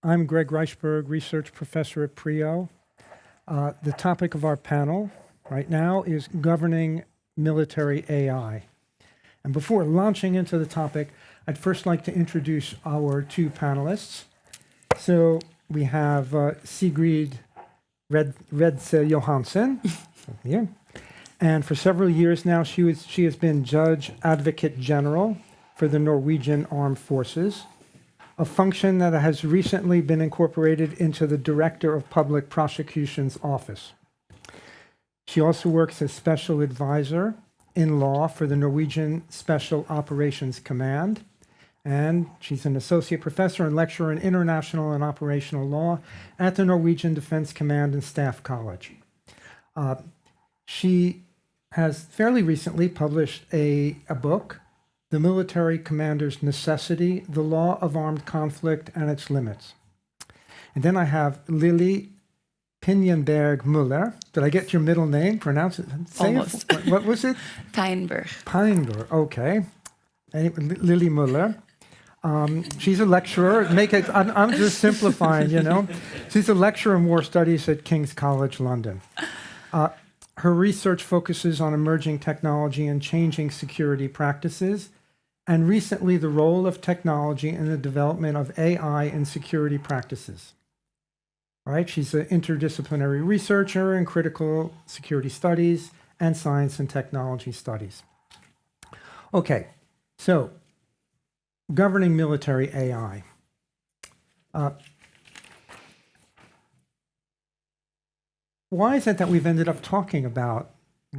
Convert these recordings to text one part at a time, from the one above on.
I'm Greg Reichberg, research professor at PRIO. The topic of our panel right now is governing military AI. And before launching into the topic, I'd first like to introduce our two panelists. So we have Sigrid Redse Johansen here. And for several years now, she has been Judge Advocate General for the Norwegian Armed Forces, a function that has recently been incorporated into the Director of Public Prosecution's office. She also works as Special Advisor in Law for the Norwegian Special Operations Command, and she's an Associate Professor and Lecturer in International and Operational Law at the Norwegian Defense Command and Staff College. She has fairly recently published a book, The Military Commander's Necessity, The Law of Armed Conflict and Its Limits. And then I have Lily Pinjenberg Muller. Did I get your middle name? Pronounce it. Almost. What was it? Pijnberg. Pijnberg, okay. Lily Muller. She's a lecturer. I'm just simplifying, you know. She's a lecturer in war studies at King's College London. Her research focuses on emerging technology and changing security practices, and recently the role of technology in the development of AI in security practices. All right, she's an interdisciplinary researcher in critical security studies and science and technology studies. Okay, so governing military AI. Why is it that we've ended up talking about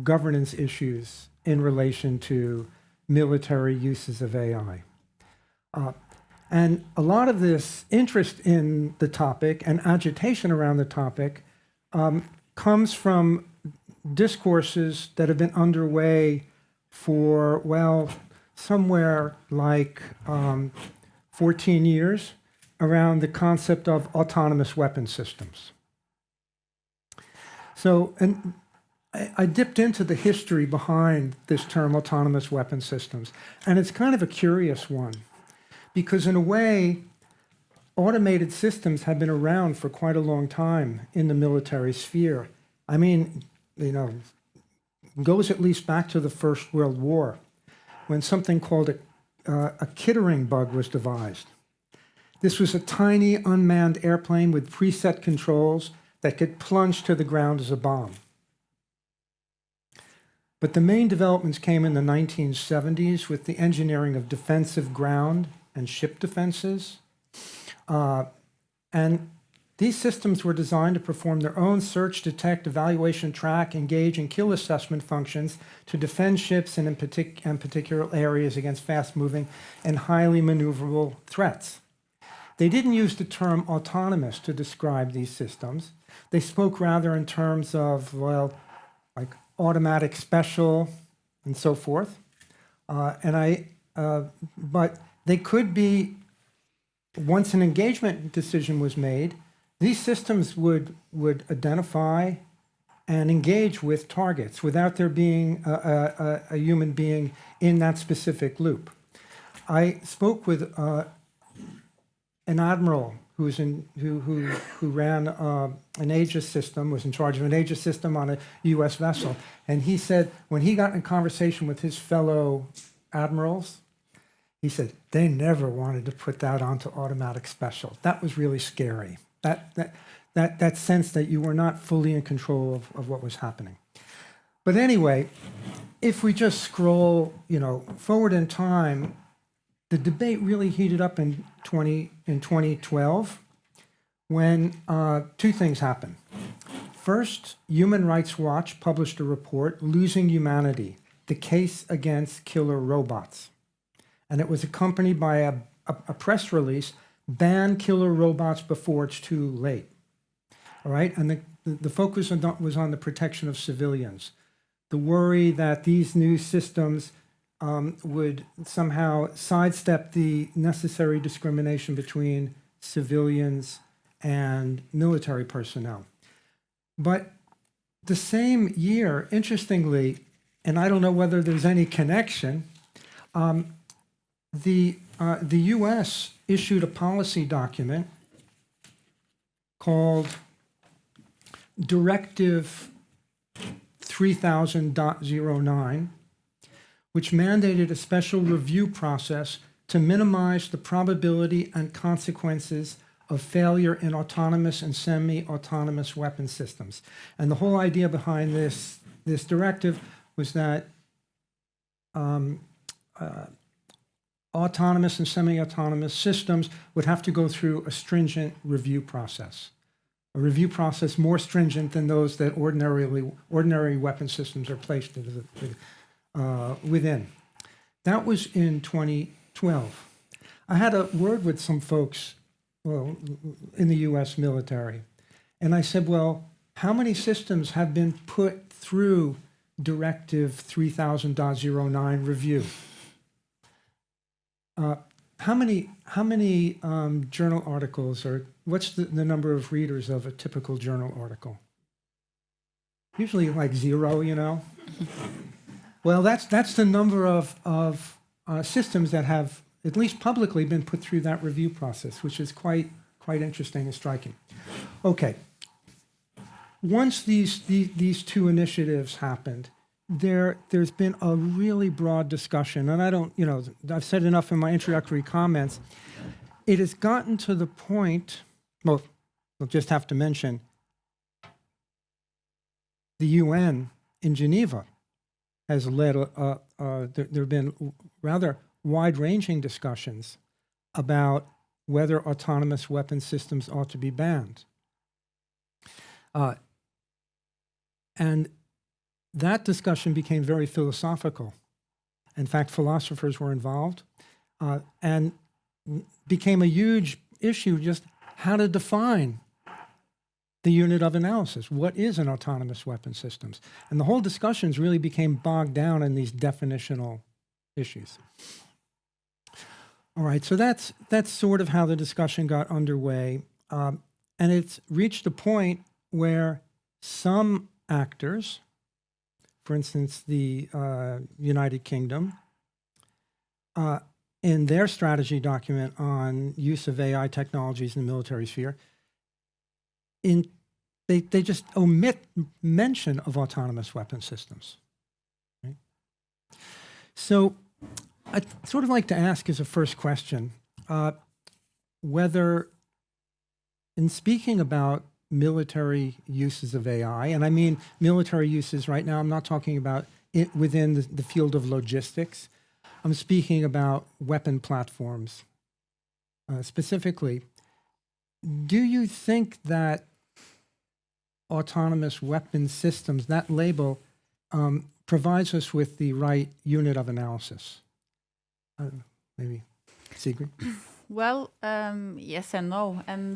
governance issues in relation to military uses of AI? And a lot of this interest in the topic and agitation around the topic comes from discourses that have been underway for, well, somewhere like 14 years around the concept of autonomous weapon systems. So, and I dipped into the history behind this term autonomous weapon systems, and it's kind of a curious one, because in a way, automated systems have been around for quite a long time in the military sphere. I mean, you know, goes at least back to the First World War, when something called a Kittering bug was devised. This was a tiny unmanned airplane with preset controls that could plunge to the ground as a bomb. But the main developments came in the 1970s with the engineering of defensive ground and ship defenses. And these systems were designed to perform their own search, detect, evaluation, track, engage, and kill assessment functions to defend ships and in particular areas against fast-moving and highly maneuverable threats. They didn't use the term autonomous to describe these systems. They spoke rather in terms of, well, like automatic special and so forth. But they could be, once an engagement decision was made, these systems would identify and engage with targets without there being a human being in that specific loop. I spoke with an admiral who ran an Aegis system, was in charge of an Aegis system on a U.S. vessel, and he said when he got in conversation with his fellow admirals, he said they never wanted to put that onto automatic special. That was really scary. That sense that you were not fully in control of what was happening. But anyway, if we just scroll, forward in time, the debate really heated up in 2012 when two things happened. First, Human Rights Watch published a report, Losing Humanity, the Case Against Killer Robots. And it was accompanied by a press release, Ban Killer Robots Before It's Too Late. All right, and the focus was on the protection of civilians. The worry that these new systems would somehow sidestep the necessary discrimination between civilians and military personnel. But the same year, interestingly, and I don't know whether there's any connection, the U.S. issued a policy document called Directive 3000.09, which mandated a special review process to minimize the probability and consequences of failure in autonomous and semi-autonomous weapon systems. And the whole idea behind this directive was that autonomous and semi-autonomous systems would have to go through a stringent review process, a review process more stringent than those that ordinary weapon systems are placed within. That was in 2012. I had a word with some folks in the US military, and I said, well, how many systems have been put through Directive 3000.09 review? How many journal articles, or what's the number of readers of a typical journal article? Usually like 0, you know? Well, that's the number of systems that have, at least publicly, been put through that review process, which is quite interesting and striking. Okay. Once these two initiatives happened, there's been a really broad discussion, and I've said enough in my introductory comments. It has gotten to the point, well, we'll just have to mention the UN in Geneva has led, there have been rather wide-ranging discussions about whether autonomous weapon systems ought to be banned. And that discussion became very philosophical. In fact, philosophers were involved, and became a huge issue just how to define the unit of analysis. What is an autonomous weapon systems? And the whole discussions really became bogged down in these definitional issues. All right, so that's sort of how the discussion got underway. And it's reached a point where some actors, for instance, the United Kingdom, in their strategy document on use of AI technologies in the military sphere, they just omit mention of autonomous weapon systems. Right? So I'd sort of like to ask as a first question, whether, in speaking about military uses of AI, and I mean military uses right now, I'm not talking about it within the field of logistics. I'm speaking about weapon platforms. Specifically, do you think that autonomous weapon systems, that label, provides us with the right unit of analysis? Maybe Sigrid? Well, yes and no. And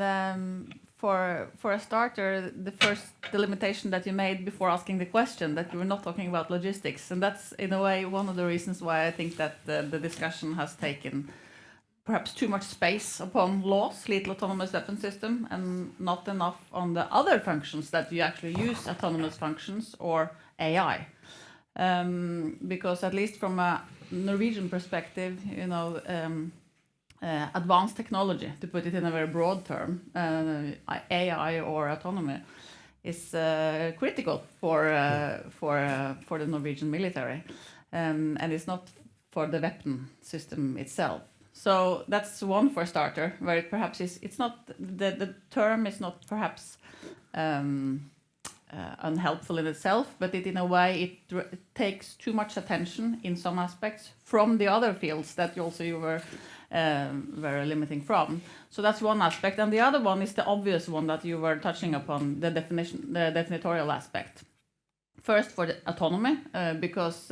for a starter, the first delimitation that you made before asking the question, that you were not talking about logistics. And that's, in a way, one of the reasons why I think that the discussion has taken perhaps too much space upon laws, lethal autonomous weapon system, and not enough on the other functions that you actually use autonomous functions or AI. Because at least from a Norwegian perspective, advanced technology, to put it in a very broad term, AI or autonomy, is critical for the Norwegian military, and it's not for the weapon system itself. So that's one for a starter, where it perhaps is. It's not the term is not perhaps unhelpful in itself, but in a way it takes too much attention in some aspects from the other fields that you were very limiting from. So that's one aspect, and the other one is the obvious one that you were touching upon, the definitorial aspect. First, for the autonomy, because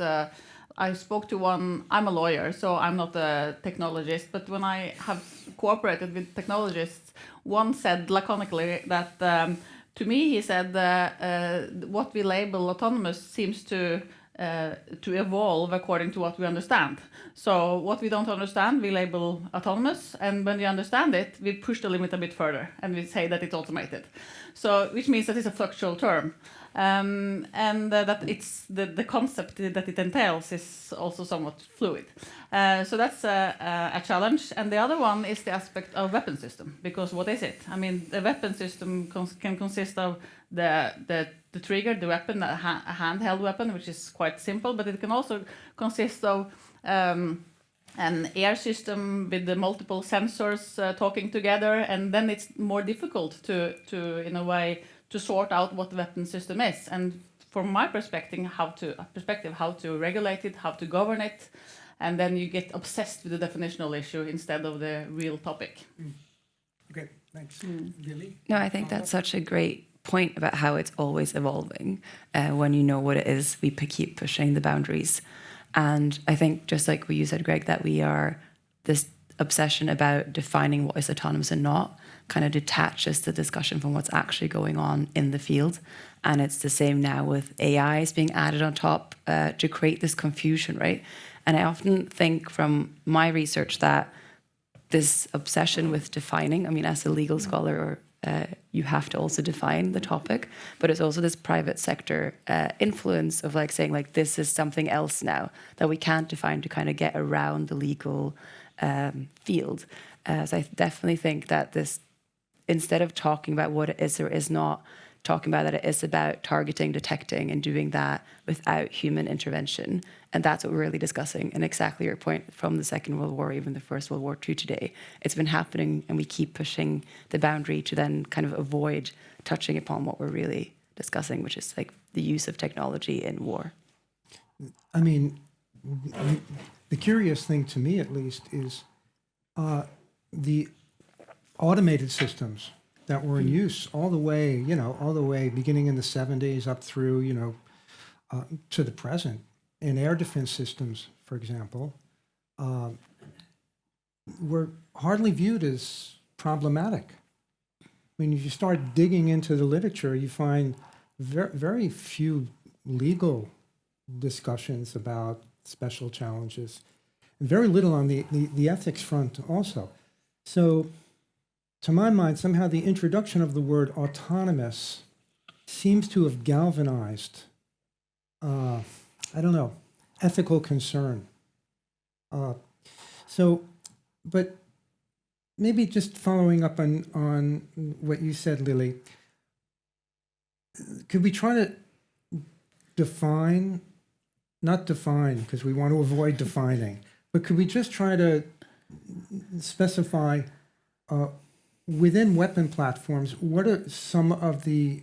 I spoke to one. I'm a lawyer, so I'm not a technologist, but when I have cooperated with technologists, one said laconically that to me, he said, what we label autonomous seems to evolve according to what we understand. So what we don't understand, we label autonomous, and when we understand it, we push the limit a bit further, and we say that it's automated. So, which means that it's a fluctual term. and that it's the concept that it entails is also somewhat fluid. So that's a challenge. And the other one is the aspect of weapon system, because what is it? I mean, the weapon system can consist of the trigger, the weapon, a handheld weapon, which is quite simple, but it can also consist of an air system with the multiple sensors talking together, and then it's more difficult to in a way to sort out what the weapon system is. And from my perspective, how to regulate it, how to govern it, and then you get obsessed with the definitional issue instead of the real topic. Okay, thanks. Lily? No, I think that's such a great point about how it's always evolving. When you know what it is, we keep pushing the boundaries. And I think, just like what you said, Greg, that we are this obsession about defining what is autonomous and not kind of detaches the discussion from what's actually going on in the field. And it's the same now with AIs being added on top to create this confusion, right? And I often think from my research that this obsession with defining, I mean, as a legal scholar, you have to also define the topic, but it's also this private sector influence of like saying like this is something else now that we can't define to kind of get around the legal field. So I definitely think that this, instead of talking about what it is or is not, talking about that it is about targeting, detecting, and doing that without human intervention. And that's what we're really discussing. And exactly your point, from the Second World War, even the First World War to today, it's been happening, and we keep pushing the boundary to then kind of avoid touching upon what we're really discussing, which is like the use of technology in war. I mean, the curious thing to me, at least, is the automated systems that were in use all the way beginning in the 70s up through, to the present. In air defense systems, for example, were hardly viewed as problematic. I mean, if you start digging into the literature, you find very few legal discussions about special challenges, and very little on the ethics front also. So, to my mind, somehow the introduction of the word autonomous seems to have galvanized, ethical concern. But maybe just following up on what you said, Lily, could we try to not define, because we want to avoid defining, but could we just try to specify within weapon platforms, what are some of the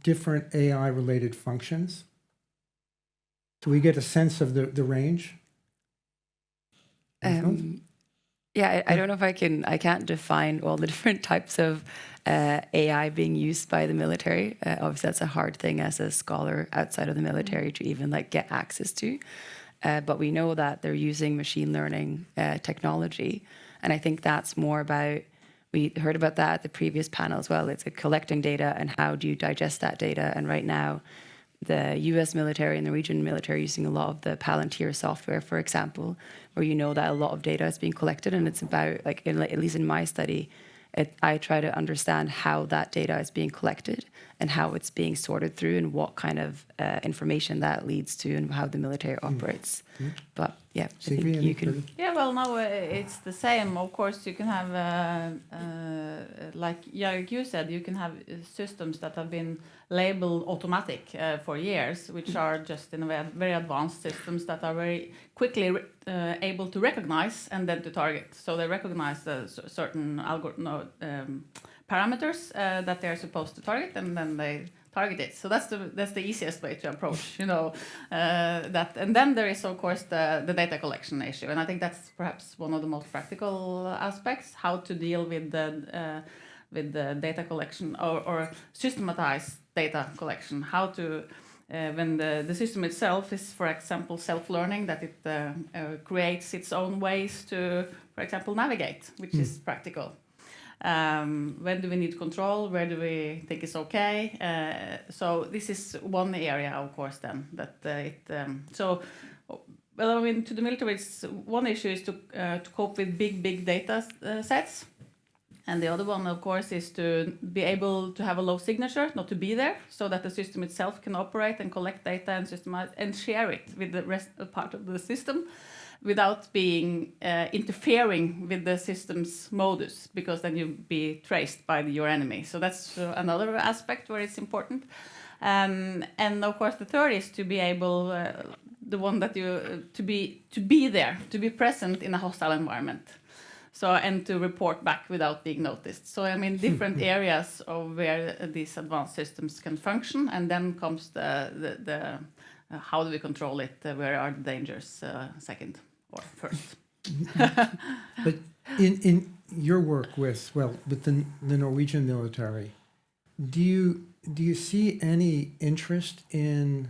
different AI-related functions? Do we get a sense of the range? Yeah, I don't know if I can't define all the different types of AI being used by the military. Obviously, that's a hard thing as a scholar outside of the military to even like get access to. But we know that they're using machine learning technology. And I think that's more about, we heard about that at the previous panel as well. It's collecting data and how do you digest that data. And right now, the US military and the Norwegian military are using a lot of the Palantir software, for example, where you know that a lot of data is being collected. And it's about, like, at least in my study, I try to understand how that data is being collected and how it's being sorted through and what kind of information that leads to and how the military operates. But yeah, I think you can. Yeah, well, no, it's the same. Of course, you can have, like you said, you can have systems that have been labeled automatic for years, which are just in a way very advanced systems that are very quickly able to recognize and then to target. So they recognize the certain parameters that they're supposed to target, and then they target it. So that's the easiest way to approach, that. And then there is, of course, the data collection issue, and I think that's perhaps one of the most practical aspects: how to deal with the data collection or systematize data collection. How to when the system itself is, for example, self-learning, that it creates its own ways to, for example, navigate, which is practical. When do we need control? Where do we think is okay? So this is one area, of course, then that well, I mean, to the military, one issue is to cope with big data sets. And the other one, of course, is to be able to have a low signature, not to be there, so that the system itself can operate and collect data and systemize and share it with the rest part of the system without being interfering with the system's modus, because then you'll be traced by your enemy. So that's another aspect where it's important. And of course, the third is to be able, the one that you to be there, to be present in a hostile environment. So, and to report back without being noticed. So, I mean, different areas of where these advanced systems can function, and then comes the how do we control it? Where are the dangers? Second or first. But in your work with the Norwegian military, do you see any interest in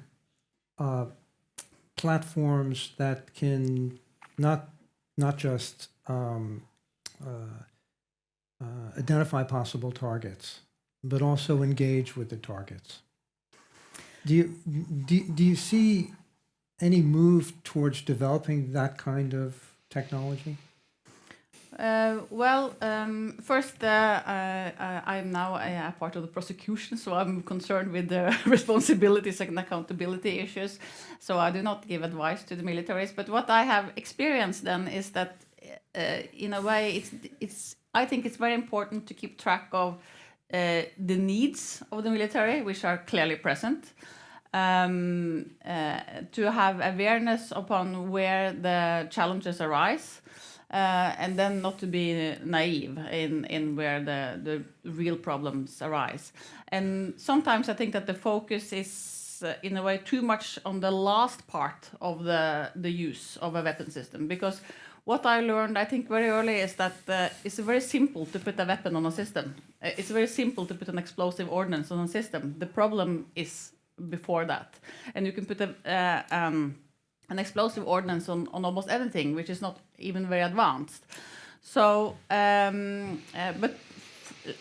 platforms that can not just identify possible targets, but also engage with the targets? Do you see any move towards developing that kind of technology? First, I'm now a part of the prosecution, so I'm concerned with the responsibilities and accountability issues. So I do not give advice to the militaries. But what I have experienced then is that, in a way, I think it's very important to keep track of the needs of the military, which are clearly present. To have awareness upon where the challenges arise. And then not to be naive in where the real problems arise. And sometimes I think that the focus is, in a way, too much on the last part of the use of a weapon system. Because what I learned, I think, very early is that it's very simple to put a weapon on a system. It's very simple to put an explosive ordnance on a system. The problem is before that. And you can put an explosive ordnance on almost everything, which is not even very advanced. So, but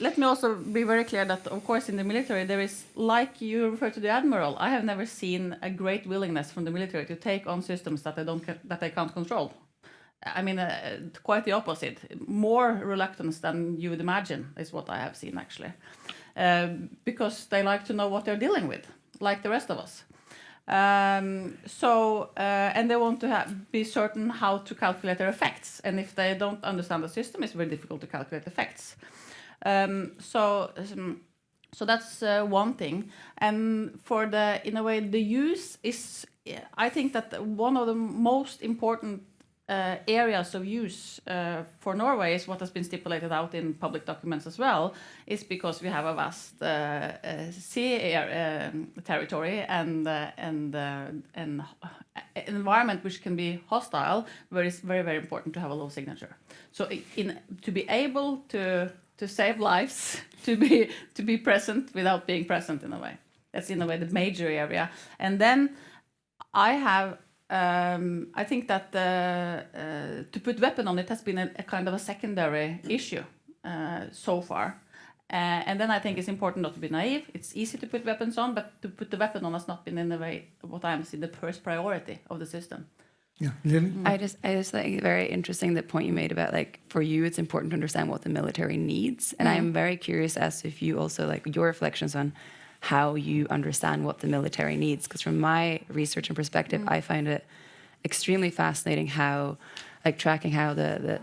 let me also be very clear that, of course, in the military, there is, like you refer to the admiral, I have never seen a great willingness from the military to take on systems that they can't control. I mean, quite the opposite. More reluctance than you would imagine is what I have seen, actually. Because they like to know what they're dealing with, like the rest of us. And they want to be certain how to calculate their effects. And if they don't understand the system, it's very difficult to calculate effects. So that's one thing. And for in a way, the use is, I think that one of the most important areas of use for Norway is what has been stipulated out in public documents as well, is because we have a vast sea territory and environment which can be hostile, where it's very, very important to have a low signature. So to be able to save lives, to be present without being present, in a way. That's, in a way, the major area. And then I think that to put weapon on it has been a kind of a secondary issue so far. And then I think it's important not to be naive. It's easy to put weapons on, but to put the weapon on has not been, in a way, what I see the first priority of the system. Yeah, Lily? I just think very interesting the point you made about, like, for you it's important to understand what the military needs, and I'm very curious as if you also, like, your reflections on how you understand what the military needs, because from my research and perspective, I find it extremely fascinating how, like, tracking how the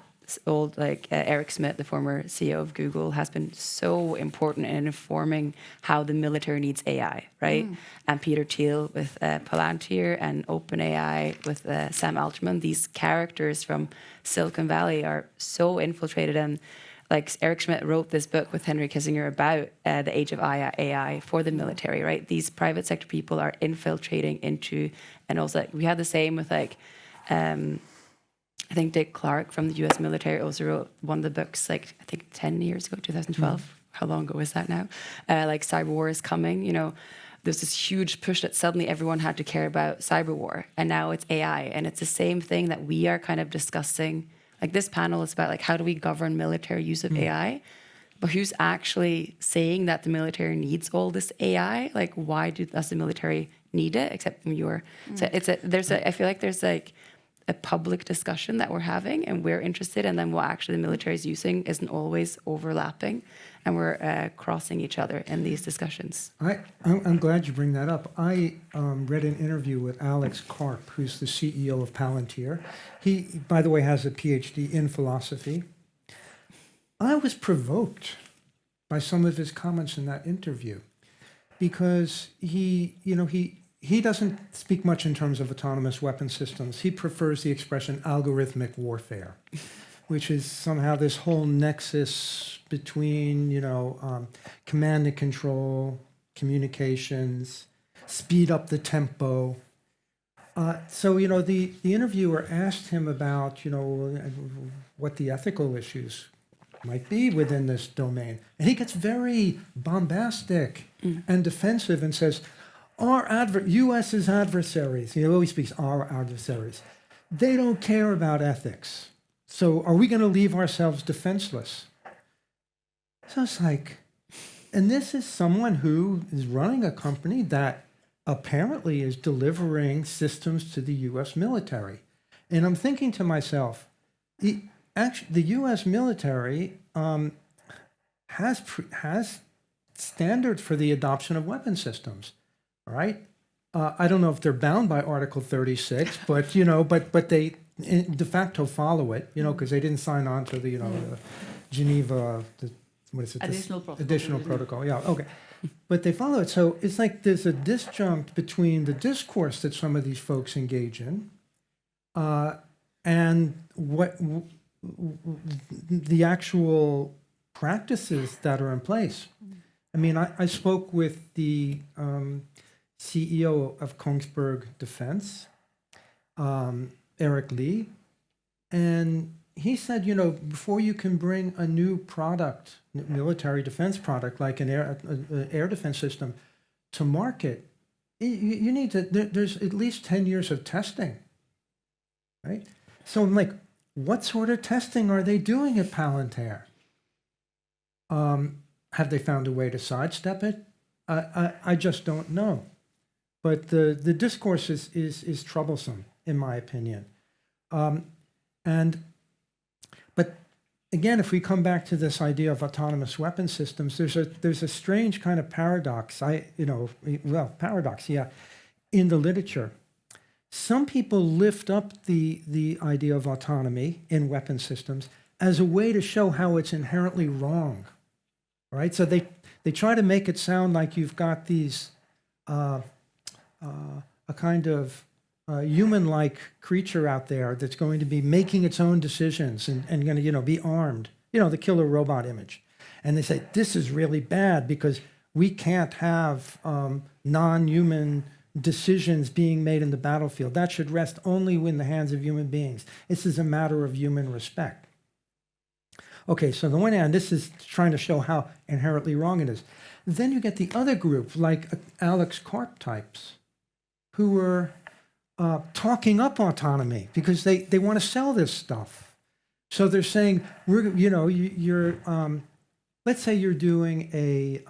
old, like, Eric Schmidt, the former CEO of Google, has been so important in informing how the military needs AI, right? And Peter Thiel with Palantir, and OpenAI with Sam Altman. These characters from Silicon Valley are so infiltrated, and like Eric Schmidt wrote this book with Henry Kissinger about the age of AI for the military, right? These private sector people are infiltrating into, and also, like, we had the same with, like, I think Dick Clark from the US military also wrote one of the books, like, I think 10 years ago, 2012. How long ago is that now? Like, cyber war is coming, you know. There's this huge push that suddenly everyone had to care about cyber war, and now it's AI. And it's the same thing that we are kind of discussing. Like, this panel is about, like, how do we govern military use of AI? But who's actually saying that the military needs all this AI? Like, why does the military need it? Except from your, so I feel like there's, like, a public discussion that we're having and we're interested, and then what actually the military is using isn't always overlapping, and we're crossing each other in these discussions. I'm glad you bring that up. I read an interview with Alex Karp, who's the CEO of Palantir. He, by the way, has a PhD in philosophy. I was provoked by some of his comments in that interview because he doesn't speak much in terms of autonomous weapon systems. He prefers the expression algorithmic warfare, which is somehow this whole nexus between, command and control, communications, speed up the tempo. So the interviewer asked him about, what the ethical issues might be within this domain. And he gets very bombastic and defensive and says, U.S.'s adversaries, he always speaks our adversaries, they don't care about ethics. So are we going to leave ourselves defenseless? So it's like, and this is someone who is running a company that apparently is delivering systems to the U.S. military. And I'm thinking to myself, the U.S. military has standards for the adoption of weapon systems. All right. I don't know if they're bound by Article 36, but but they de facto follow it, because they didn't sign on to the the Geneva, what is it? Additional protocol. Yeah. Okay. But they follow it. So it's like there's a disjunct between the discourse that some of these folks engage in, and what the actual practices that are in place. I mean, I spoke with the CEO of Kongsberg Defense, Eric Lee, and he said, before you can bring a new product, military defense product like an air defense system to market, you need to, there's at least 10 years of testing, right? So I'm like, what sort of testing are they doing at Palantir? Have they found a way to sidestep it? I just don't know. But the discourse is troublesome, in my opinion. But again, if we come back to this idea of autonomous weapon systems, there's a strange kind of paradox. Paradox, yeah, in the literature. Some people lift up the idea of autonomy in weapon systems as a way to show how it's inherently wrong. Right? So they try to make it sound like you've got these a kind of human-like creature out there that's going to be making its own decisions and going to be armed. The killer robot image. And they say this is really bad because we can't have non-human decisions being made in the battlefield. That should rest only in the hands of human beings. This is a matter of human respect. Okay, so on the one hand, this is trying to show how inherently wrong it is. Then you get the other group, like Alex Karp types, who are talking up autonomy because they want to sell this stuff. So they're saying, you're let's say you're doing a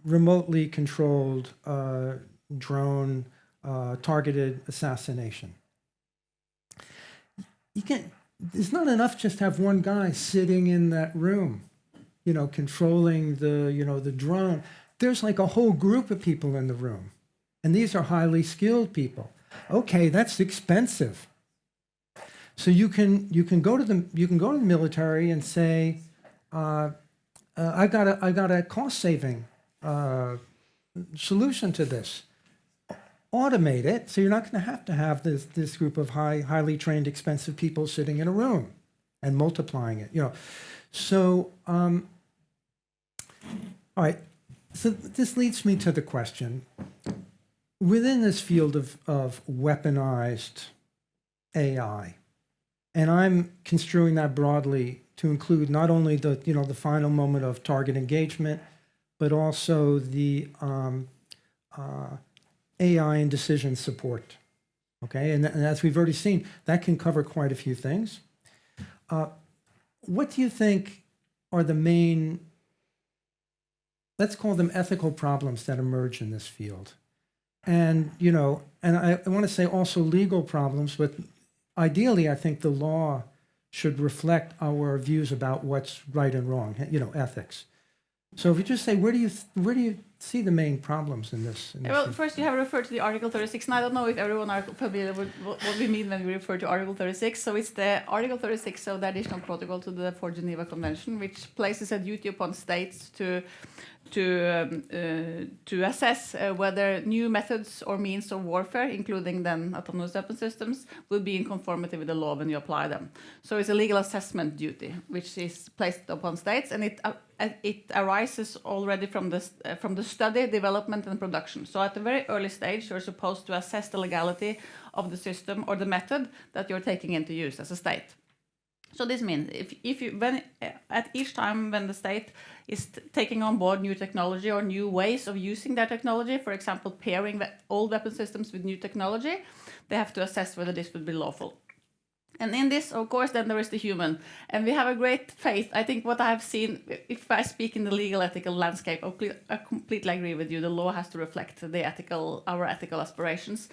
remotely controlled drone targeted assassination. It's not enough just to have one guy sitting in that room, controlling the drone. There's like a whole group of people in the room, and these are highly skilled people. Okay, that's expensive. So you can go to the military and say, I got a cost saving solution to this. Automate it, so you're not going to have this group of highly trained, expensive people sitting in a room and multiplying it. So all right. So this leads me to the question: within this field of weaponized AI, and I'm construing that broadly to include not only the final moment of target engagement, but also the AI and decision support. Okay, and as we've already seen, that can cover quite a few things. What do you think are the main, let's call them ethical problems that emerge in this field? And, and I want to say also legal problems, but ideally, I think the law should reflect our views about what's right and wrong, ethics. So if you just say, where do you see the main problems in this? Well, first you have referred to the Article 36, and I don't know if everyone are familiar with what we mean when we refer to Article 36. So it's the Article 36, so the additional protocol to the Geneva Convention, which places a duty upon states to assess whether new methods or means of warfare, including then autonomous weapon systems, will be in conformity with the law when you apply them. So it's a legal assessment duty, which is placed upon states, and it arises already from the study, development, and production. So at a very early stage, you're supposed to assess the legality of the system or the method that you're taking into use as a state. So this means at each time when the state is taking on board new technology or new ways of using that technology, for example, pairing old weapon systems with new technology, they have to assess whether this would be lawful. And in this, of course, then there is the human. And we have a great faith. I think what I have seen, if I speak in the legal ethical landscape, I completely agree with you. The law has to reflect our ethical aspirations.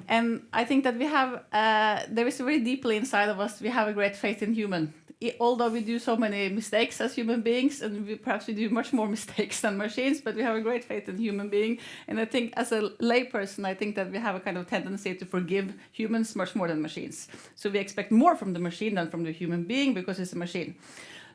And I think that we have, there is very deeply inside of us, we have a great faith in human. Although we do so many mistakes as human beings, and perhaps we do much more mistakes than machines, but we have a great faith in human being. And I think as a layperson, I think that we have a kind of tendency to forgive humans much more than machines. So we expect more from the machine than from the human being because it's a machine.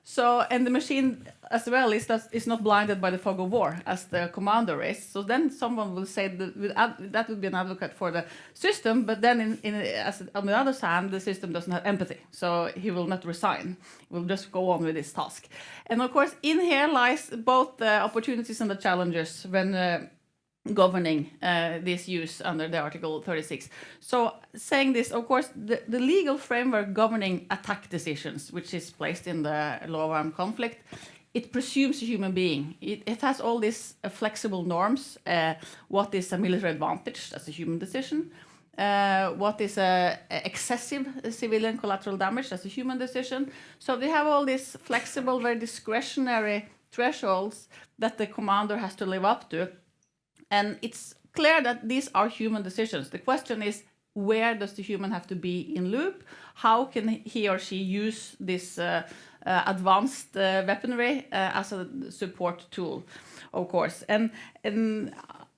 So, and the machine as well is not blinded by the fog of war as the commander is. So then someone will say that would be an advocate for the system, but then on the other hand, the system doesn't have empathy. So he will not resign. He will just go on with his task. And of course, in here lies both the opportunities and the challenges when governing this use under the Article 36. So saying this, of course, the legal framework governing attack decisions, which is placed in the law of armed conflict, it presumes a human being. It has all these flexible norms. What is a military advantage? That's a human decision. What is excessive civilian collateral damage? That's a human decision. So they have all these flexible, very discretionary thresholds that the commander has to live up to. And it's clear that these are human decisions. The question is, where does the human have to be in loop? How can he or she use this advanced weaponry as a support tool, of course? And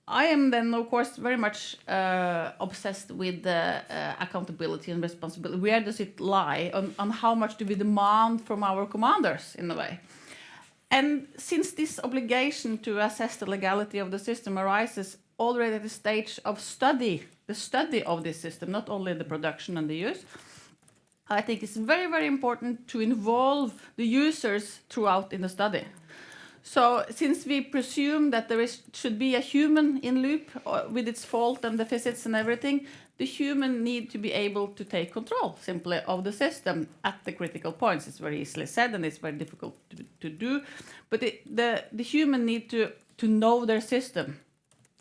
I am then, of course, very much obsessed with the accountability and responsibility. Where does it lie? On how much do we demand from our commanders, in a way? And since this obligation to assess the legality of the system arises already at the stage of the study of this system, not only the production and the use, I think it's very, very important to involve the users throughout in the study. So since we presume that should be a human in loop with its fault and deficits and everything, the human need to be able to take control simply of the system at the critical points. It's very easily said and it's very difficult to do. But the human need to know their system.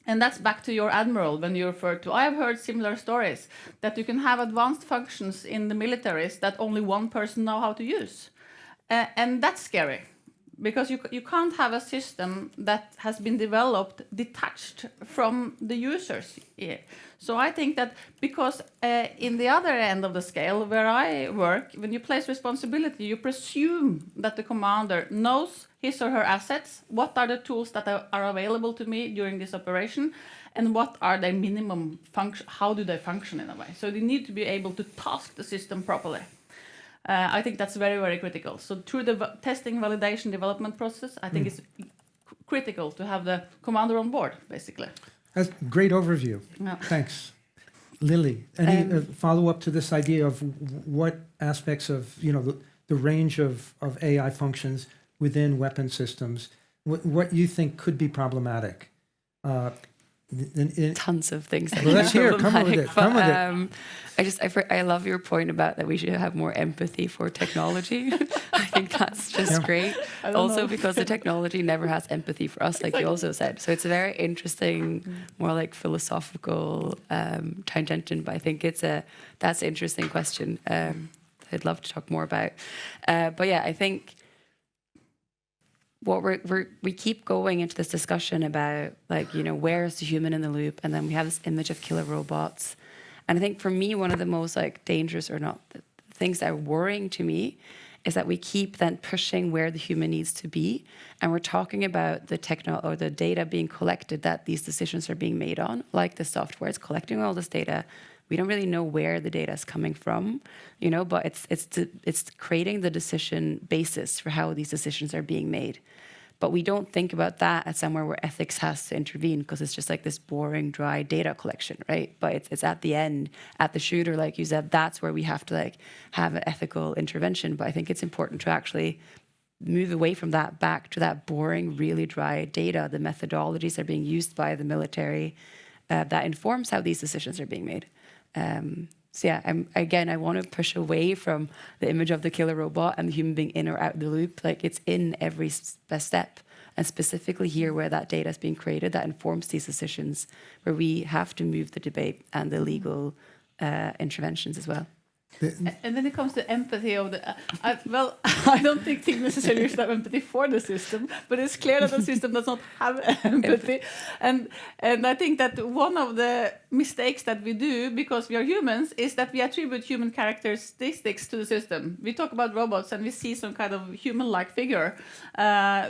And that's back to your admiral when you referred to. I have heard similar stories that you can have advanced functions in the militaries that only one person know how to use. And that's scary. Because you can't have a system that has been developed detached from the users. Yeah. So I think that because in the other end of the scale where I work, when you place responsibility, you presume that the commander knows his or her assets, what are the tools that are available to me during this operation, and what are their minimum function, how do they function in a way. So they need to be able to task the system properly. I think that's very, very critical. So through the testing, validation, development process, I think it's critical to have the commander on board, basically. That's a great overview. Yeah. Thanks. Lily, any follow-up to this idea of what aspects of, the range of AI functions within weapon systems, what you think could be problematic? Tons of things. Well, let's hear. Come with it. Come with it. I love your point about that we should have more empathy for technology. I think that's just great. Also, because the technology never has empathy for us, like you also said. So it's a very interesting, more like philosophical tangent. But I think that's an interesting question. I'd love to talk more about. But yeah, I think what we keep going into this discussion about, like, you know, where's the human in the loop, and then we have this image of killer robots. And I think for me, one of the most like dangerous or not the things that are worrying to me is that we keep then pushing where the human needs to be, and we're talking about the the data being collected that these decisions are being made on, like the software. It's collecting all this data. We don't really know where the data is coming from, you know, but it's creating the decision basis for how these decisions are being made. But we don't think about that as somewhere where ethics has to intervene, because it's just like this boring, dry data collection, right? But it's at the end, at the shooter, like you said, that's where we have to like have an ethical intervention. But I think it's important to actually move away from that back to that boring, really dry data, the methodologies that are being used by the military that informs how these decisions are being made. So yeah, I want to push away from the image of the killer robot and the human being in or out the loop. Like, it's in every step, and specifically here where that data is being created that informs these decisions, where we have to move the debate and the legal interventions as well. And then it comes to empathy of the. I don't think necessarily you should have empathy for the system, but it's clear that the system does not have empathy, and I think that one of the mistakes that we do because we are humans is that we attribute human characteristics to the system. We talk about robots and we see some kind of human-like figure,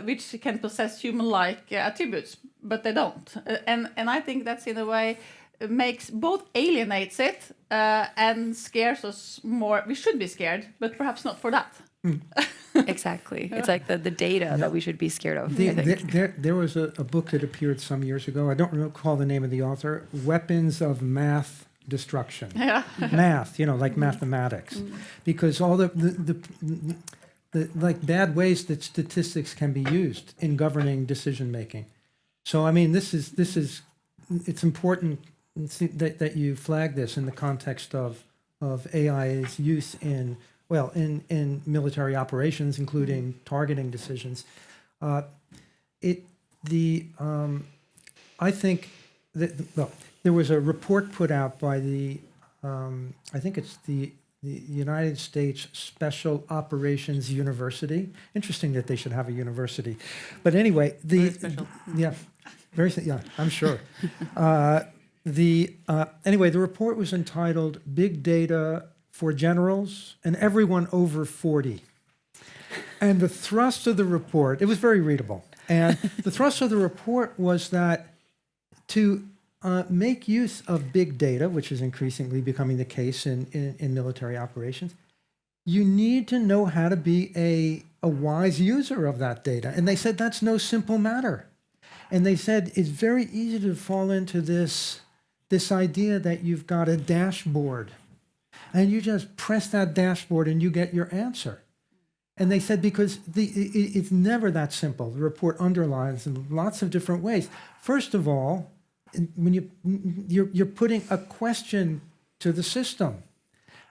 which can possess human-like attributes, but they don't. And I think that's in a way makes both alienates it and scares us more. We should be scared, but perhaps not for that. Exactly. It's like the data that we should be scared of. There was a book that appeared some years ago. I don't recall the name of the author. Weapons of Math Destruction. Yeah. Math, you know, like mathematics, because all the like bad ways that statistics can be used in governing decision making. So I mean, this is it's important that you flag this in the context of AI's use in military operations, including targeting decisions. I think that there was a report put out by the I think it's the United States Special Operations University. Interesting that they should have a university, but anyway, Very special. I'm sure. Anyway, the report was entitled "Big Data for Generals and Everyone Over 40." And the thrust of the report, it was very readable, and the thrust of the report was that to make use of big data, which is increasingly becoming the case in military operations, you need to know how to be a wise user of that data. And they said that's no simple matter. And they said it's very easy to fall into this idea that you've got a dashboard and you just press that dashboard and you get your answer. And they said because it's never that simple. The report underlines in lots of different ways. First of all, when you're putting a question to the system,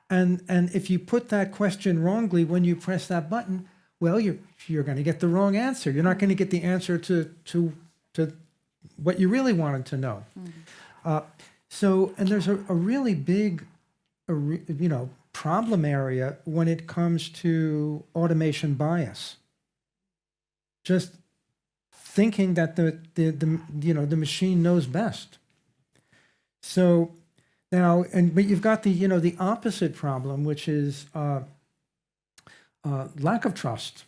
and if you put that question wrongly when you press that button, well, you're going to get the wrong answer. You're not going to get the answer to what you really wanted to know. And there's a really big, problem area when it comes to automation bias. Just thinking that the machine knows best. So now, but you've got the opposite problem, which is lack of trust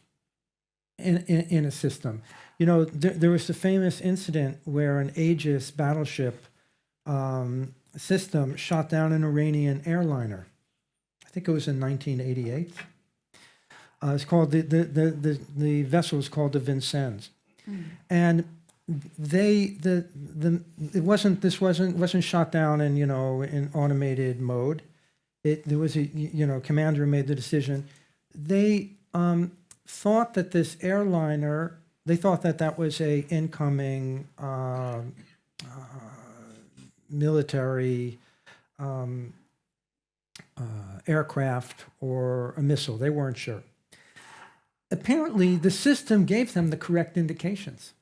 in a system. There was the famous incident where an Aegis battleship system shot down an Iranian airliner. I think it was in 1988. It's called the vessel was called the Vincennes, and it wasn't shot down in automated mode. There was a commander made the decision. They thought that this airliner. They thought that was a incoming military aircraft or a missile. They weren't sure. Apparently, the system gave them the correct indications.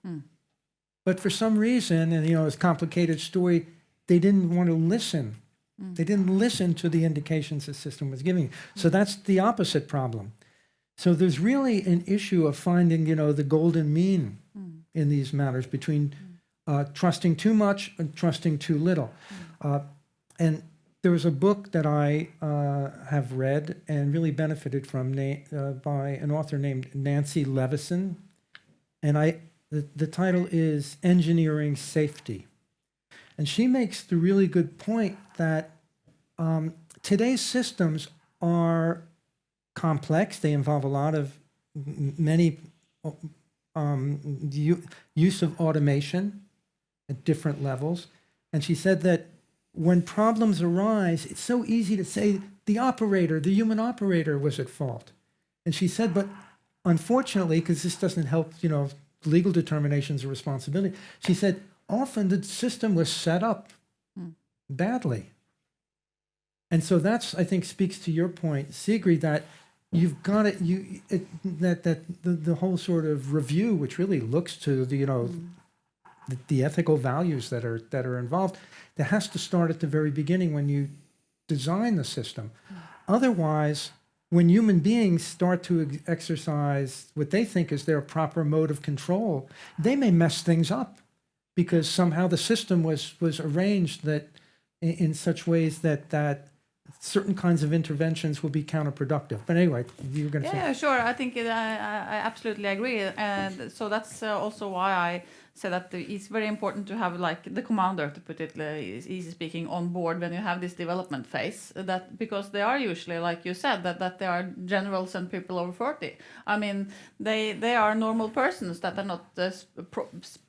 But for some reason, and it's a complicated story, they didn't want to listen. They didn't listen to the indications the system was giving. So that's the opposite problem. So there's really an issue of finding, the golden mean in these matters between trusting too much and trusting too little. And there was a book that I have read and really benefited from by an author named Nancy Levison. And the title is Engineering Safety. And she makes the really good point that today's systems are complex. They involve a lot of many use of automation at different levels. And she said that when problems arise, it's so easy to say the human operator was at fault. And she said, but unfortunately, because this doesn't help, legal determinations of responsibility, she said, often the system was set up badly. And so that's, I think, speaks to your point, Sigrid, that you've got it, the whole sort of review, which really looks to the ethical values that are involved, that has to start at the very beginning when you design the system. Otherwise, when human beings start to exercise what they think is their proper mode of control, they may mess things up because somehow the system was arranged that in such ways that certain kinds of interventions will be counterproductive. But anyway, you were going to say. Yeah, sure. I think I absolutely agree. And so that's also why I say that it's very important to have the commander, to put it easy speaking, on board when you have this development phase. That because they are usually, like you said, that they are generals and people over 40. I mean, they are normal persons that are not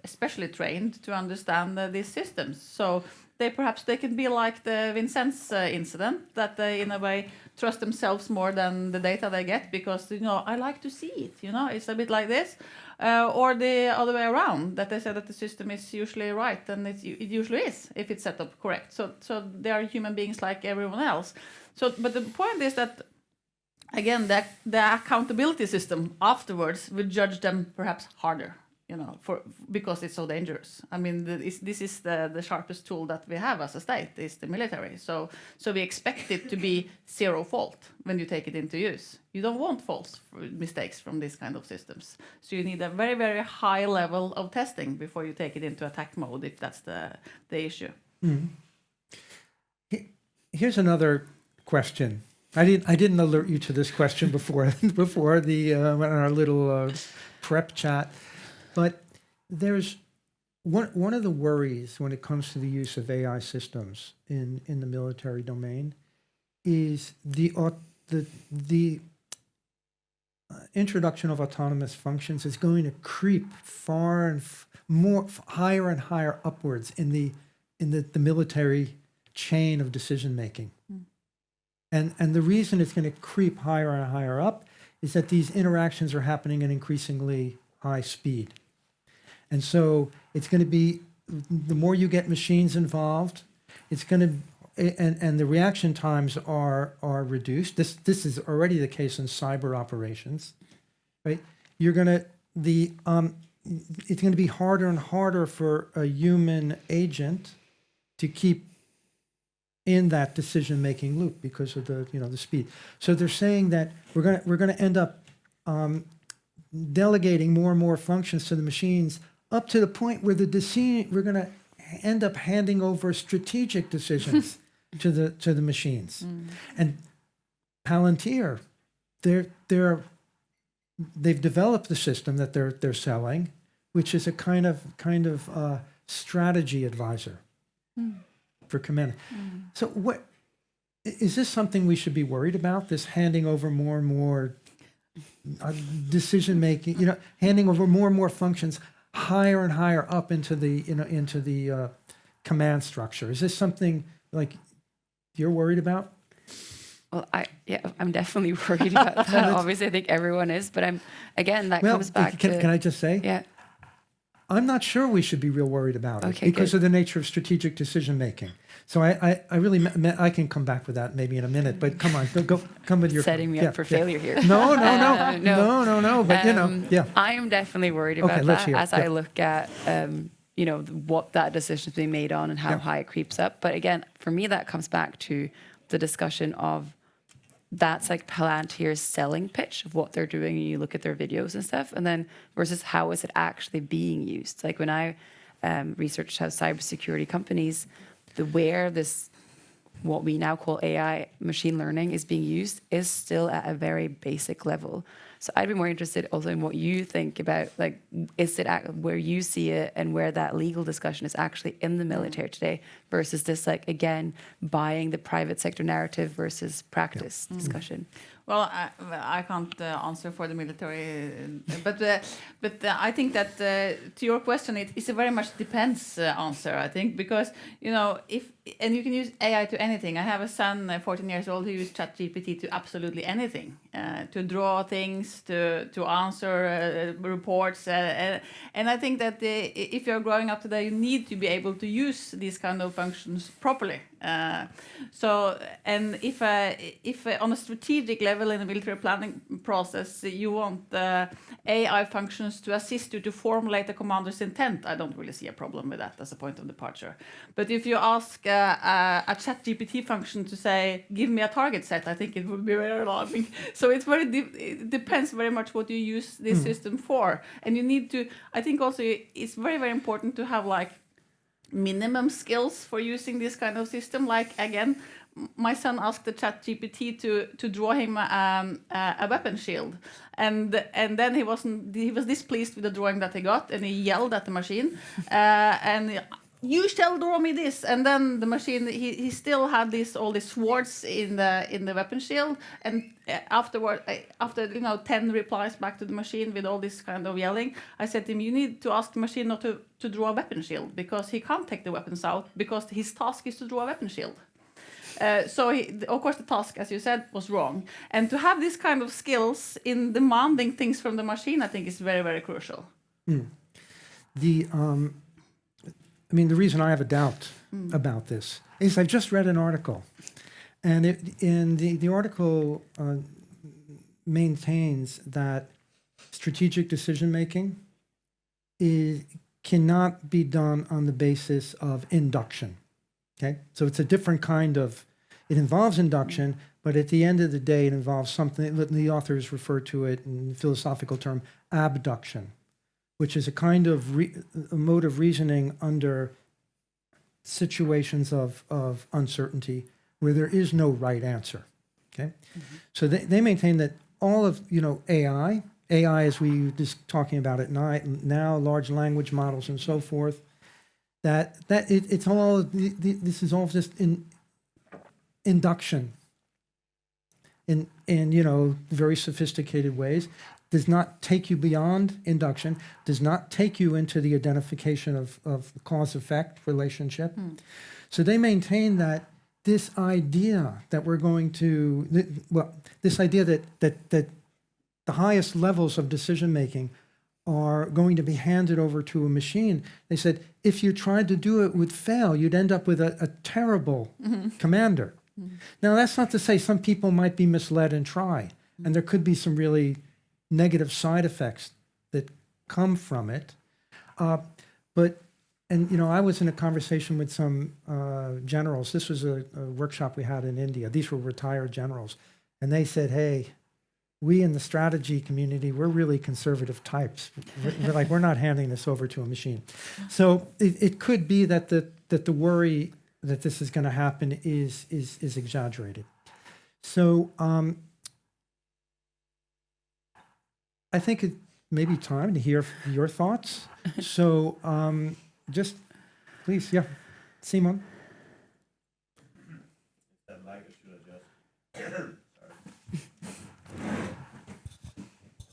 especially trained to understand these systems. So they can be like the Vincennes incident, that they in a way trust themselves more than the data they get because I like to see it. It's a bit like this. Or the other way around, that they say that the system is usually right, and it usually is if it's set up correct. So they are human beings like everyone else. But the point is that, again, the accountability system afterwards will judge them perhaps harder, because it's so dangerous. I mean, this is the sharpest tool that we have as a state, is the military. So we expect it to be zero fault when you take it into use. You don't want false mistakes from these kind of systems. So you need a very, very high level of testing before you take it into attack mode, if that's the issue. Mm-hmm. Here's another question. I didn't alert you to this question before our little prep chat. But there's one of the worries when it comes to the use of AI systems in the military domain is the introduction of autonomous functions is going to creep far and higher and higher upwards in the military chain of decision making. And the reason it's going to creep higher and higher up is that these interactions are happening at increasingly high speed. And so it's going to be, the more you get machines involved, it's going to, and the reaction times are reduced. This is already the case in cyber operations, right? It's going to be harder and harder for a human agent to keep in that decision-making loop because of the speed. So they're saying that we're going to end up delegating more and more functions to the machines, up to the point where we're going to end up handing over strategic decisions to the machines. And Palantir, they've developed the system that they're selling, which is a kind of strategy advisor for command. So what is this something we should be worried about? This handing over more and more decision making, handing over more and more functions higher and higher up into the command structure. Is this something like you're worried about? Well, I'm definitely worried about that. Obviously, I think everyone is, but comes back to... Can I just say? Yeah. I'm not sure we should be real worried about it because good. of the nature of strategic decision making. So I really I can come back with that maybe in a minute. But come on, come with your setting me up for failure here. No. But yeah. I am definitely worried about that as I look at what that decision is being made on and how high it creeps up. But again, for me, that comes back to the discussion of that's like Palantir's selling pitch of what they're doing, and you look at their videos and stuff, and then versus how is it actually being used. Like when I researched how cybersecurity companies, where this, what we now call AI, machine learning, is being used is still at a very basic level. So I'd be more interested also in what you think about, like, is it where you see it and where that legal discussion is actually in the military today versus this, like, again, buying the private sector narrative versus practice discussion. Well, I can't answer for the military, but I think that to your question, it's a very much depends answer. I think because if you can use AI to anything. I have a son, 14 years old, who uses ChatGPT to absolutely anything, to draw things, to answer reports, and I think that if you're growing up today, you need to be able to use these kind of functions properly. So, and if on a strategic level in the military planning process, you want AI functions to assist you to formulate the commander's intent, I don't really see a problem with that as a point of departure. But if you ask a ChatGPT function to say, give me a target set, I think it would be very alarming. So it's it depends very much what you use this system for. And you need to, I think also it's very, very important to have like minimum skills for using this kind of system. Like, again, my son asked the ChatGPT to draw him a weapon shield, and then he was displeased with the drawing that he got, and he yelled at the machine, and you shall draw me this. And then the machine, he still had all these swords in the weapon shield, and after 10 replies back to the machine with all this kind of yelling, I said to him, you need to ask the machine not to draw a weapon shield, because he can't take the weapons out, because his task is to draw a weapon shield. So, of course, the task, as you said, was wrong. And to have this kind of skills in demanding things from the machine, I think is very, very crucial. The reason I have a doubt about this is I've just read an article, and the article maintains that strategic decision making cannot be done on the basis of induction. Okay, so it's a different kind of. It involves induction, but at the end of the day, it involves something. The authors refer to it in the philosophical term abduction, which is a kind of a mode of reasoning under situations of uncertainty where there is no right answer. Okay, so they maintain that all of AI, as we were just talking about it now, large language models and so forth, that it's all this is all just in induction in very sophisticated ways. Does not take you beyond induction, does not take you into the identification of cause-effect relationship. So they maintain that this idea that we're going to, this idea that the highest levels of decision-making are going to be handed over to a machine. They said, if you tried to do it would fail, you'd end up with a terrible commander. Now, that's not to say some people might be misled and try, and there could be some really negative side effects that come from it. I was in a conversation with some generals. This was a workshop we had in India. These were retired generals. And they said, hey, we in the strategy community, we're really conservative types. We're not handing this over to a machine. So it could be that the worry that this is going to happen is exaggerated. So I think it may be time to hear your thoughts. So just please, Simon. That mic should adjust.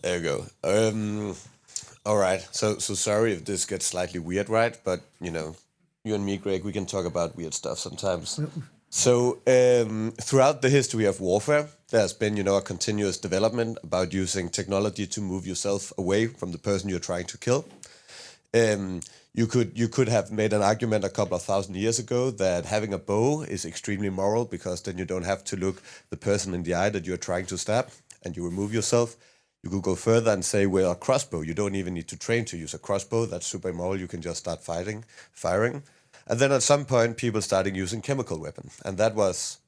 There you go. All right. So sorry if this gets slightly weird, right? But you and me, Greg, we can talk about weird stuff sometimes. So throughout the history of warfare, there's been, a continuous development about using technology to move yourself away from the person you're trying to kill. You could have made an argument a couple of thousand years ago that having a bow is extremely moral, because then you don't have to look the person in the eye that you're trying to stab, and you remove yourself. You could go further and say, well, a crossbow, you don't even need to train to use a crossbow. That's super immoral. You can just start firing. And then at some point, people started using chemical weapons. And that was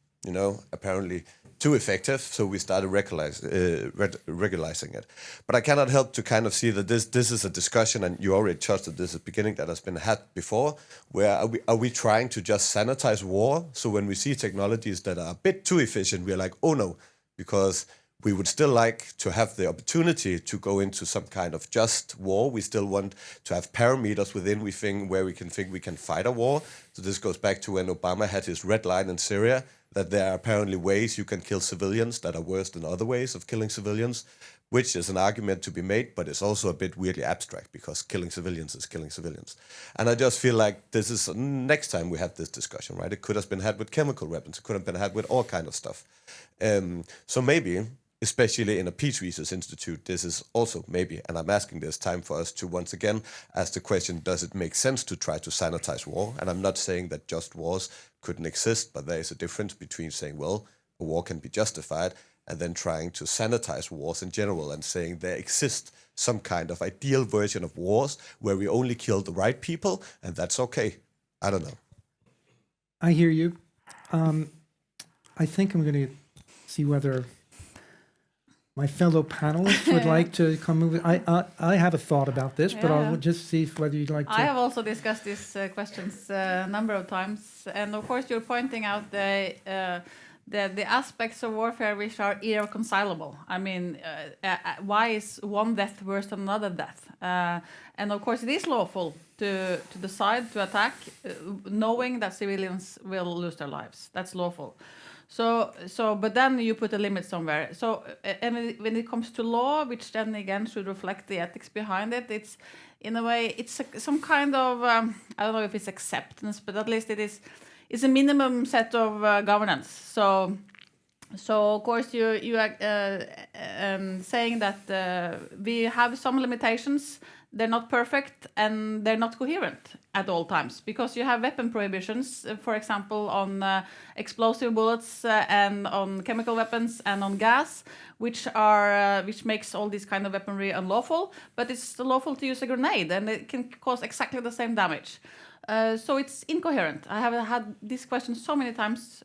apparently too effective, so we started regularizing it. But I cannot help to kind of see that this is a discussion, and you already touched on this at the beginning, that has been had before, where are we trying to just sanitize war? So when we see technologies that are a bit too efficient, we're like, oh no, because we would still like to have the opportunity to go into some kind of just war. We still want to have parameters within where we can fight a war. So this goes back to when Obama had his red line in Syria, that there are apparently ways you can kill civilians that are worse than other ways of killing civilians, which is an argument to be made, but it's also a bit weirdly abstract because killing civilians is killing civilians. And I just feel like this is next time we have this discussion, right? It could have been had with chemical weapons. It could have been had with all kind of stuff. So maybe, especially in a Peace Research Institute, this is also maybe, and I'm asking this time for us to once again ask the question, does it make sense to try to sanitize war? And I'm not saying that just wars couldn't exist, but there is a difference between saying, well, a war can be justified, and then trying to sanitize wars in general and saying there exists some kind of ideal version of wars where we only kill the right people, and that's okay. I don't know. I hear you. I think I'm going to see whether my fellow panelists would like to come with. I have a thought about this, but I'll just see whether you'd like to. I have also discussed these questions a number of times, and of course you're pointing out the aspects of warfare which are irreconcilable. I mean, why is one death worse than another death? And of course it is lawful to decide to attack, knowing that civilians will lose their lives. That's lawful. So, but then you put a limit somewhere. So, and when it comes to law, which then again should reflect the ethics behind it, it's in a way some kind of I don't know if it's acceptance, but at least it's a minimum set of governance. So of course you are saying that we have some limitations. They're not perfect and they're not coherent at all times because you have weapon prohibitions, for example, on explosive bullets and on chemical weapons and on gas, which makes all this kind of weaponry unlawful. But it's lawful to use a grenade, and it can cause exactly the same damage. So it's incoherent. I have had this question so many times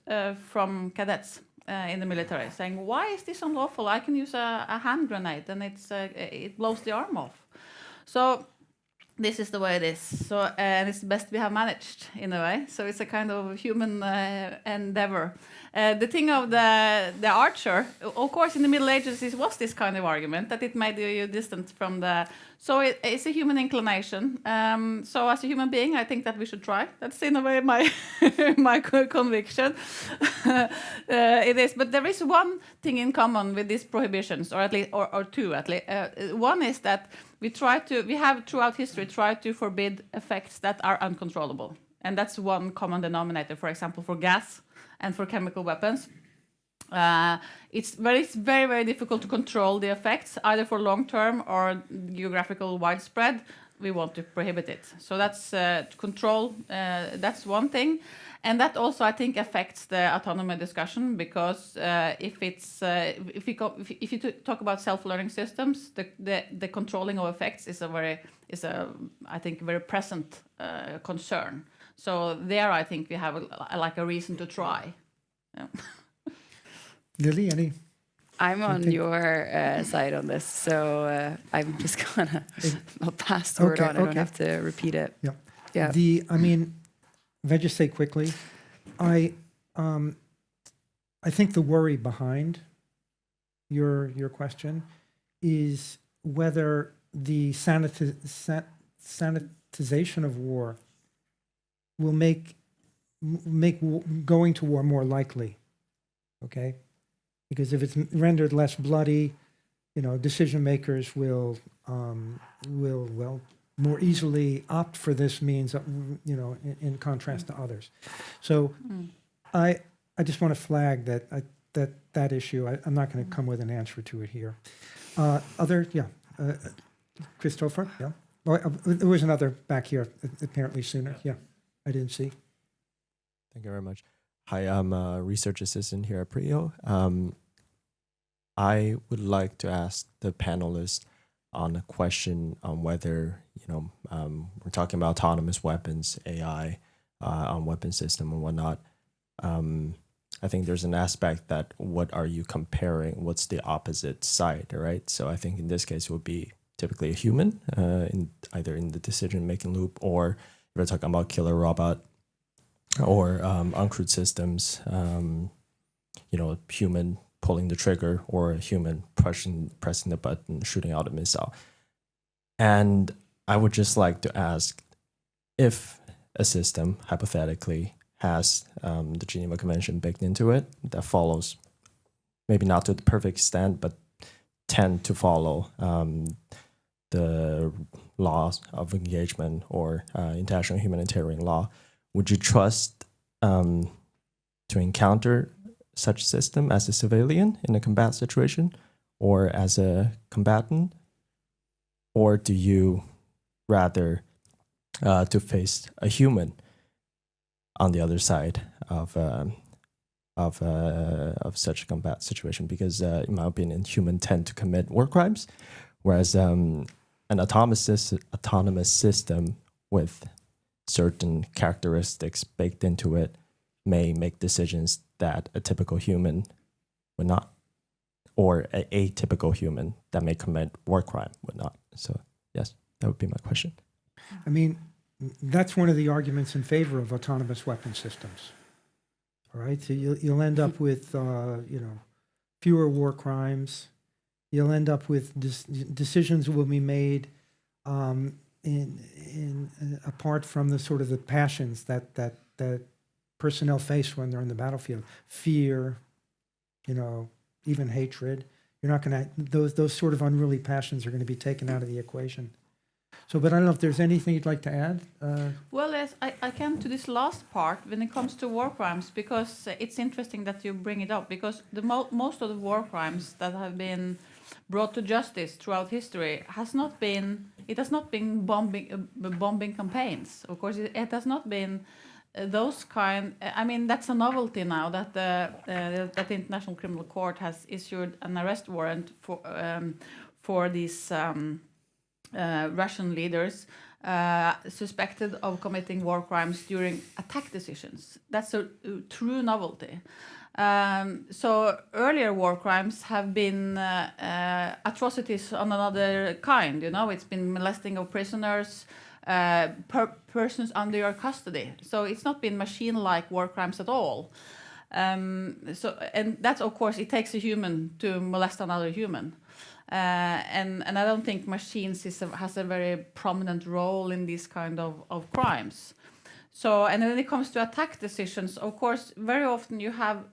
from cadets in the military, saying, "Why is this unlawful? I can use a hand grenade, and it blows the arm off." So this is the way it is. So and it's the best we have managed in a way. So it's a kind of human endeavor. The thing of the archer, of course, in the Middle Ages, it was this kind of argument that it made you distant from the. So it's a human inclination. So as a human being, I think that we should try. That's in a way my my conviction. It is, but there is one thing in common with these prohibitions, or at least, or two at least. One is that we have throughout history tried to forbid effects that are uncontrollable, and that's one common denominator. For example, for gas and for chemical weapons. It's very, very difficult to control the effects, either for long-term or geographical widespread. We want to prohibit it. So that's control. That's one thing, and that also I think affects the autonomy discussion because if you talk about self-learning systems, the controlling of effects is I think very present concern. So there I think we have a reason to try. Yeah. Lily, any? I'm on your side on this, so I'm just gonna I'll pass the word on. I don't have to repeat it. Yeah. If I just say quickly, I think the worry behind your question is whether the sanitization of war will make going to war more likely. Okay. Because if it's rendered less bloody, decision makers will more easily opt for this means, in contrast to others. So I just want to flag that issue. I'm not going to come with an answer to it here. Christopher, yeah. Well, there was another back here, apparently sooner. Yeah, I didn't see. Thank you very much. Hi, I'm a research assistant here at PRIO. I would like to ask the panelists on a question on whether, we're talking about autonomous weapons, AI, on weapon system and whatnot. I think there's an aspect that what are you comparing? What's the opposite side, right? So I think in this case it would be typically a human, either in the decision-making loop, or if we're talking about killer robot or uncrewed systems, human pulling the trigger or a human pressing the button, shooting out a missile. And I would just like to ask if a system, hypothetically, has the Geneva Convention baked into it that follows, maybe not to the perfect extent, but tend to follow the laws of engagement or international humanitarian law. Would you trust to encounter such system as a civilian in a combat situation or as a combatant? Or do you rather to face a human on the other side of such a combat situation? Because in my opinion, humans tend to commit war crimes, whereas an autonomous system with certain characteristics baked into it may make decisions that a typical human would not, or a atypical human that may commit war crime would not. So yes, that would be my question. I mean, that's one of the arguments in favor of autonomous weapon systems. All right, so you'll end up with fewer war crimes. You'll end up with decisions will be made apart from the sort of the passions that personnel face when they're on the battlefield. Fear, even hatred. You're not going to, those sort of unruly passions are going to be taken out of the equation. So, but I don't know if there's anything you'd like to add? Well, yes, I came to this last part when it comes to war crimes, because it's interesting that you bring it up, because most of the war crimes that have been brought to justice throughout history has not been bombing campaigns. Of course, it has not been those kind. I mean, that's a novelty now that the International Criminal Court has issued an arrest warrant for these Russian leaders suspected of committing war crimes during attack decisions. That's a true novelty. So earlier war crimes have been atrocities on another kind. It's been molesting of prisoners, persons under your custody. So it's not been machine-like war crimes at all. And that's, of course, it takes a human to molest another human. And I don't think machines has a very prominent role in these kind of crimes. So, and when it comes to attack decisions, of course, very often you have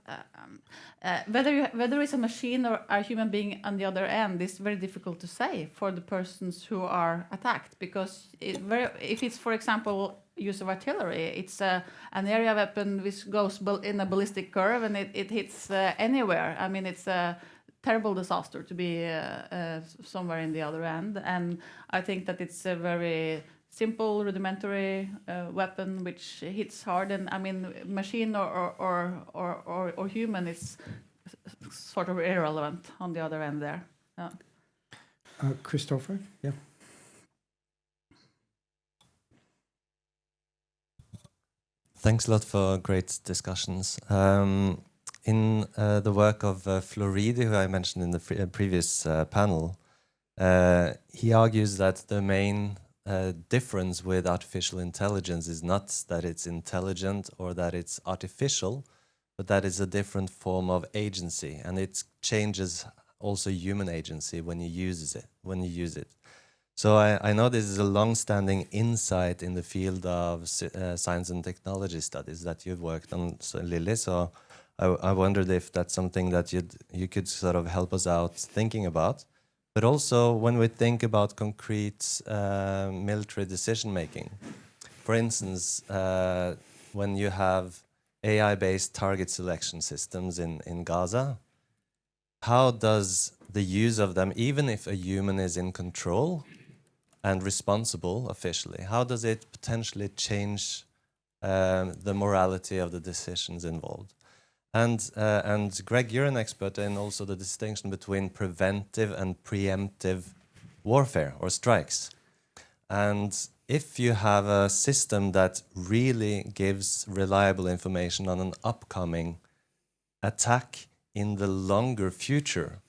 whether it's a machine or a human being on the other end is very difficult to say for the persons who are attacked, because if it's, for example, use of artillery, it's an area weapon which goes in a ballistic curve and it hits anywhere. I mean, it's a terrible disaster to be somewhere in the other end, and I think that it's a very simple, rudimentary weapon which hits hard. And I mean, machine or human is sort of irrelevant on the other end there. Yeah. Christopher, yeah. Thanks a lot for great discussions. In the work of Floridi, who I mentioned in the previous panel, he argues that the main difference with artificial intelligence is not that it's intelligent or that it's artificial, but that it's a different form of agency, and it changes also human agency when you use it. So I know this is a long-standing insight in the field of science and technology studies that you've worked on, Lily. So I wondered if that's something that you could sort of help us out thinking about. But also when we think about concrete military decision-making, for instance, when you have AI-based target selection systems in Gaza, how does the use of them, even if a human is in control and responsible officially, how does it potentially change the morality of the decisions involved? And Greg, you're an expert in also the distinction between preventive and preemptive warfare or strikes. And if you have a system that really gives reliable information on an upcoming attack in the longer future,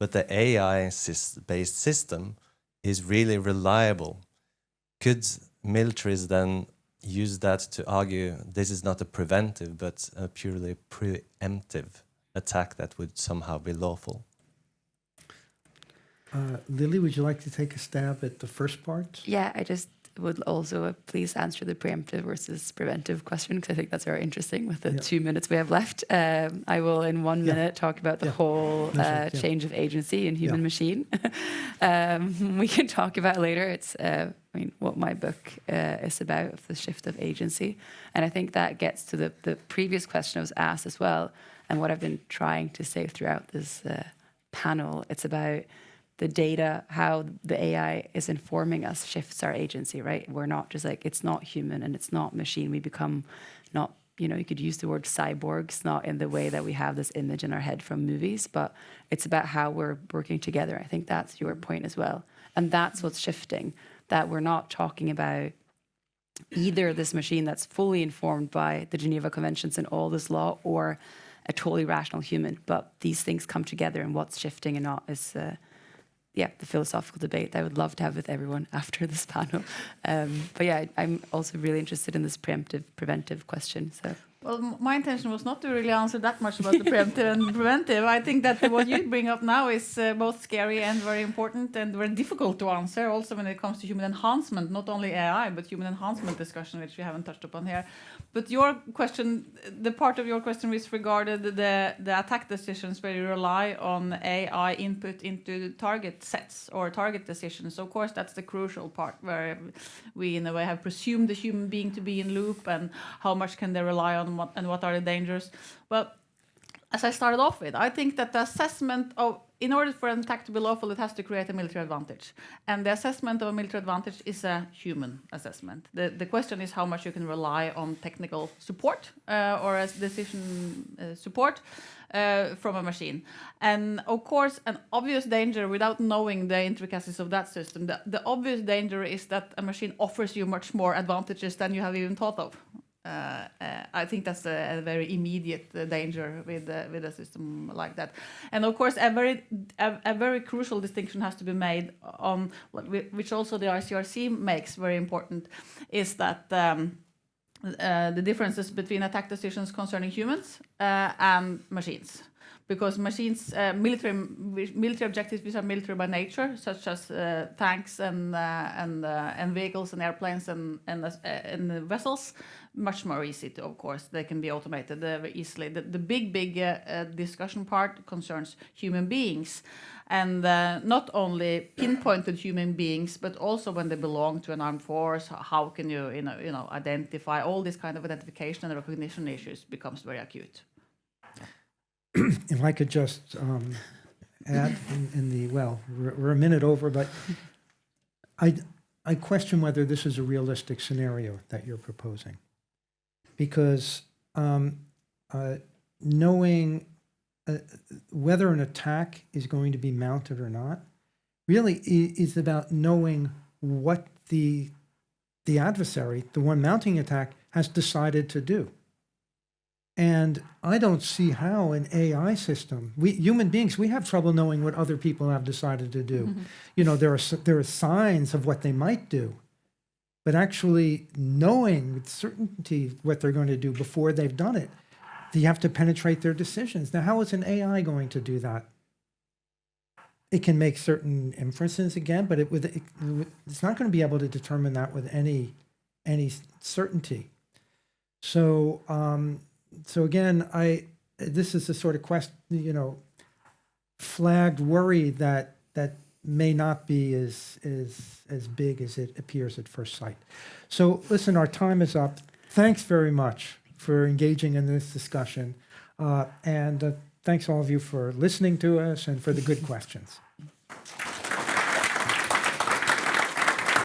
but the AI-based system is really reliable. Could militaries then use that to argue this is not a preventive but a purely preemptive attack that would somehow be lawful? Lily, would you like to take a stab at the first part? Yeah, I just would also please answer the preemptive versus preventive question, because I think that's very interesting with the 2 minutes we have left. I will in 1 minute talk about the whole change of agency in human machine. We can talk about later. It's what my book is about, of the shift of agency. And I think that gets to the previous question I was asked as well, and what I've been trying to say throughout this panel. It's about the data, how the AI is informing us shifts our agency, right? We're not just like, it's not human and it's not machine. We become not, you could use the word cyborgs, not in the way that we have this image in our head from movies, but it's about how we're working together. I think that's your point as well. And that's what's shifting, that we're not talking about either this machine that's fully informed by the Geneva Conventions and all this law, or a totally rational human, but these things come together, and what's shifting and not is the philosophical debate that I would love to have with everyone after this panel. But yeah, I'm also really interested in this preventive question. So. Well, my intention was not to really answer that much about the preemptive and preventive. I think that what you bring up now is both scary and very important and very difficult to answer, also when it comes to human enhancement, not only AI, but human enhancement discussion, which we haven't touched upon here. But your question, the part of your question is regarded the attack decisions where you rely on AI input into target sets or target decisions. So of course, that's the crucial part where we, in a way, have presumed the human being to be in loop, and how much can they rely on what are the dangers. Well, as I started off with, I think that the assessment of, in order for an attack to be lawful, it has to create a military advantage. And the assessment of a military advantage is a human assessment. The question is how much you can rely on technical support or as decision support from a machine. And of course, an obvious danger, without knowing the intricacies of that system, the obvious danger is that a machine offers you much more advantages than you have even thought of. I think that's a very immediate danger with a system like that. And of course, a very crucial distinction has to be made on, which also the ICRC makes very important, is that the differences between attack decisions concerning humans and machines. Because machines, military objectives which are military by nature, such as tanks and vehicles and airplanes and vessels, much more easy to, of course, they can be automated very easily. The big discussion part concerns human beings, and not only pinpointed human beings, but also when they belong to an armed force. How can you identify all this kind of identification and recognition issues becomes very acute. If I could just add we're a minute over, but I question whether this is a realistic scenario that you're proposing, because knowing whether an attack is going to be mounted or not really is about knowing what the adversary, the one mounting attack, has decided to do. And I don't see how an AI system, we human beings, we have trouble knowing what other people have decided to do. Mm-hmm. There are signs of what they might do, but actually knowing with certainty what they're going to do before they've done it, you have to penetrate their decisions. Now, how is an AI going to do that? It can make certain inferences again, but it's not going to be able to determine that with any certainty. So again, this is a sort of flagged worry that may not be as big as it appears at first sight. So listen, our time is up. Thanks very much for engaging in this discussion, and thanks all of you for listening to us and for the good questions.